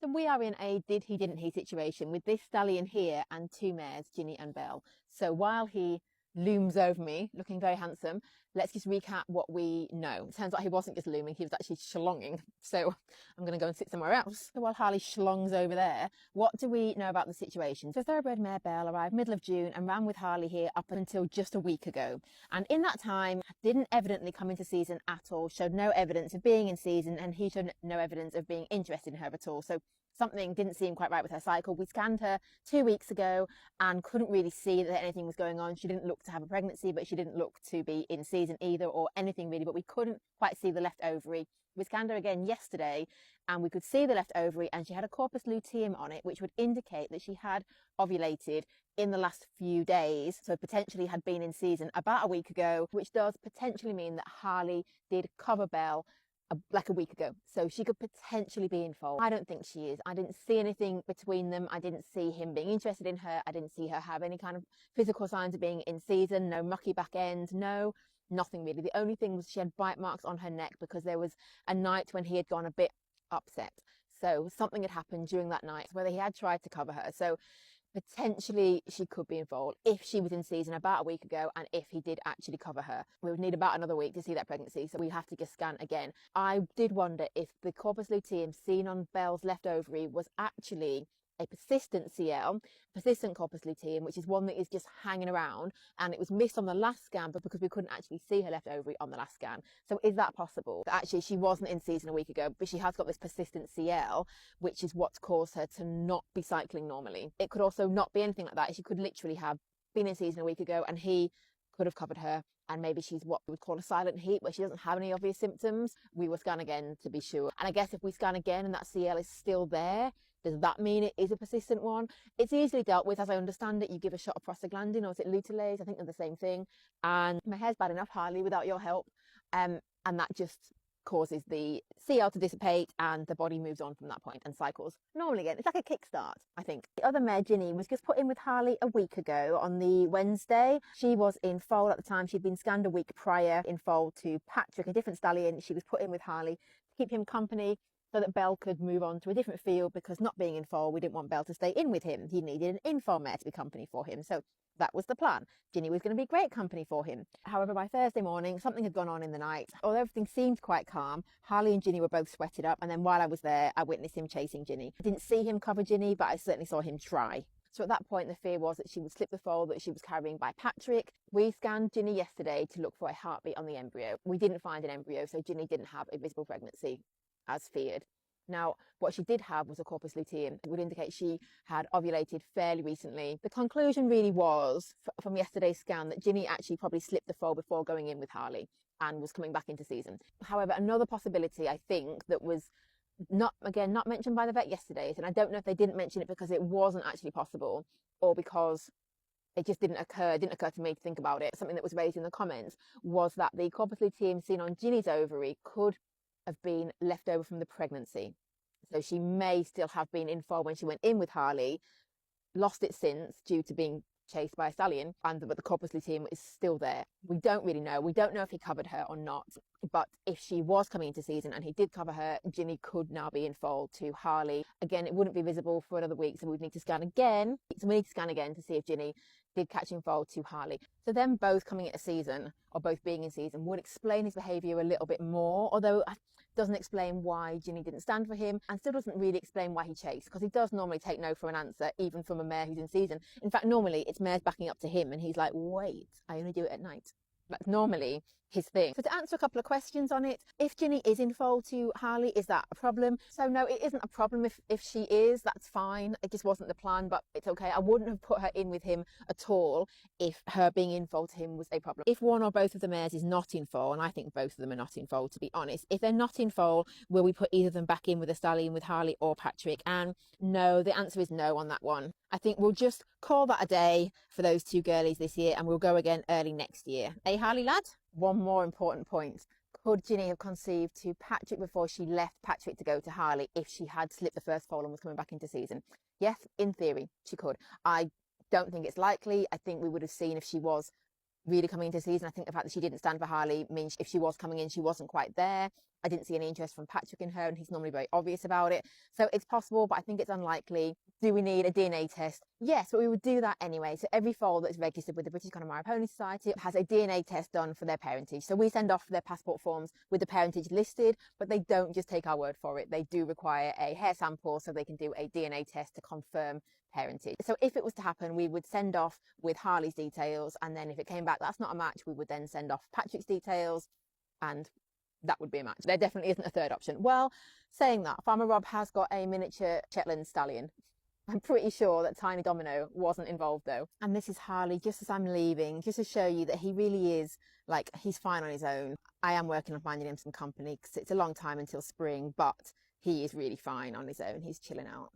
So we are in a did he, didn't he situation with this stallion here and two mares, Ginny and Belle. So while he looms over me, looking very handsome, let's just recap what we know. It turns out he wasn't just looming, he was actually schlonging. So I'm going to go and sit somewhere else. So while Harley schlongs over there, what do we know about the situation? So thoroughbred mare Belle arrived middle of June and ran with Harley here up until just a week ago. And in that time, didn't evidently come into season at all, showed no evidence of being in season, and he showed no evidence of being interested in her at all. So something didn't seem quite right with her cycle. We scanned her 2 weeks ago and couldn't really see that anything was going on. She didn't look to have a pregnancy, but she didn't look to be in season either or anything really, but we couldn't quite see the left ovary. We scanned her again yesterday and we could see the left ovary and she had a corpus luteum on it, which would indicate that she had ovulated in the last few days, so potentially had been in season about a week ago, which does potentially mean that Harley did cover Belle like a week ago, so she could potentially be in foal. I don't think she is. I didn't see anything between them. I didn't see him being interested in her. I didn't see her have any kind of physical signs of being in season. No mucky back end. No, nothing really. The only thing was she had bite marks on her neck because there was a night when he had gone a bit upset. So something had happened during that night, whether he had tried to cover her. So potentially she could be in foal if she was in season about a week ago and if he did actually cover her. We would need about another week to see that pregnancy, so we have to just scan again. I did wonder if the corpus luteum seen on Belle's left ovary was actually a persistent CL, persistent corpus luteum, which is one that is just hanging around, and it was missed on the last scan but because we couldn't actually see her left ovary on the last scan. So is that possible? Actually, she wasn't in season a week ago, but she has got this persistent CL, which is what's caused her to not be cycling normally. It could also not be anything like that. She could literally have been in season a week ago and he could have covered her, and maybe she's what we would call a silent heat, where she doesn't have any obvious symptoms. We will scan again to be sure. And I guess if we scan again and that CL is still there, does that mean it is a persistent one? It's easily dealt with, as I understand it. You give a shot of prostaglandin, or is it Lutulase? I think they're the same thing. And my hair's bad enough, Harley, without your help. And that just causes the CL to dissipate and the body moves on from that point and cycles normally again. It's like a kickstart, I think. The other mare, Ginny, was just put in with Harley a week ago on the Wednesday. She was in foal at the time. She'd been scanned a week prior in foal to Patrick, a different stallion. She was put in with Harley to keep him company so that Belle could move on to a different field, because not being in foal, we didn't want Belle to stay in with him. He needed an in-foal mare to be company for him. So that was the plan. Ginny was going to be great company for him. However, by Thursday morning, something had gone on in the night. Although everything seemed quite calm, Harley and Ginny were both sweated up. And then while I was there, I witnessed him chasing Ginny. I didn't see him cover Ginny, but I certainly saw him try. So at that point, the fear was that she would slip the foal that she was carrying by Patrick. We scanned Ginny yesterday to look for a heartbeat on the embryo. We didn't find an embryo, so Ginny didn't have a visible pregnancy, as feared. Now, what she did have was a corpus luteum. It would indicate she had ovulated fairly recently. The conclusion really was, from yesterday's scan, that Ginny actually probably slipped the foal before going in with Harley and was coming back into season. However, another possibility, I think, that was not mentioned by the vet yesterday, and I don't know if they didn't mention it because it wasn't actually possible or because it just didn't occur to me to think about it. Something that was raised in the comments was that the corpus luteum seen on Ginny's ovary could have been left over from the pregnancy. So she may still have been in foal when she went in with Harley, lost it since due to being chased by a stallion, but the corpus luteum is still there. We don't really know. We don't know if he covered her or not, but if she was coming into season and he did cover her, Ginny could now be in foal to Harley. Again, it wouldn't be visible for another week, so we'd need to scan again. So we need to scan again to see if Ginny did catch in foal to Harley. So them both coming into season, or both being in season, would explain his behaviour a little bit more, although it doesn't explain why Ginny didn't stand for him, and still doesn't really explain why he chased, because he does normally take no for an answer, even from a mare who's in season. In fact, normally it's mares backing up to him and he's like, wait, I only do it at night. That's normally his thing. So to answer a couple of questions on it, if Ginny is in foal to Harley, is that a problem? So no, it isn't a problem if she is. That's fine. It just wasn't the plan, but it's okay. I wouldn't have put her in with him at all if her being in foal to him was a problem. If one or both of the mares is not in foal, and I think both of them are not in foal, to be honest, if they're not in foal, will we put either of them back in with a stallion with Harley or Patrick? And no, the answer is no on that one. I think we'll just call that a day for those two girlies this year, and we'll go again early next year. Hey, Harley lad? One more important point. Could Ginny have conceived to Patrick before she left Patrick to go to Harley if she had slipped the first foal and was coming back into season? Yes, in theory, she could. I don't think it's likely. I think we would have seen if she was really coming into season. I think the fact that she didn't stand for Harley means if she was coming in, she wasn't quite there. I didn't see any interest from Patrick in her, and he's normally very obvious about it. So it's possible, but I think it's unlikely. Do we need a DNA test? Yes, but we would do that anyway. So every foal that's registered with the British Connemara Pony Society has a DNA test done for their parentage. So we send off their passport forms with the parentage listed, but they don't just take our word for it. They do require a hair sample so they can do a DNA test to confirm parentage. So if it was to happen, we would send off with Harley's details, and then if it came back that's not a match, we would then send off Patrick's details, and that would be a match. There definitely isn't a third option. Well, saying that, Farmer Rob has got a miniature Shetland stallion. I'm pretty sure that Tiny Domino wasn't involved though. And this is Harley just as I'm leaving, just to show you that he really is, like, he's fine on his own. I am working on finding him some company because it's a long time until spring, but he is really fine on his own. He's chilling out.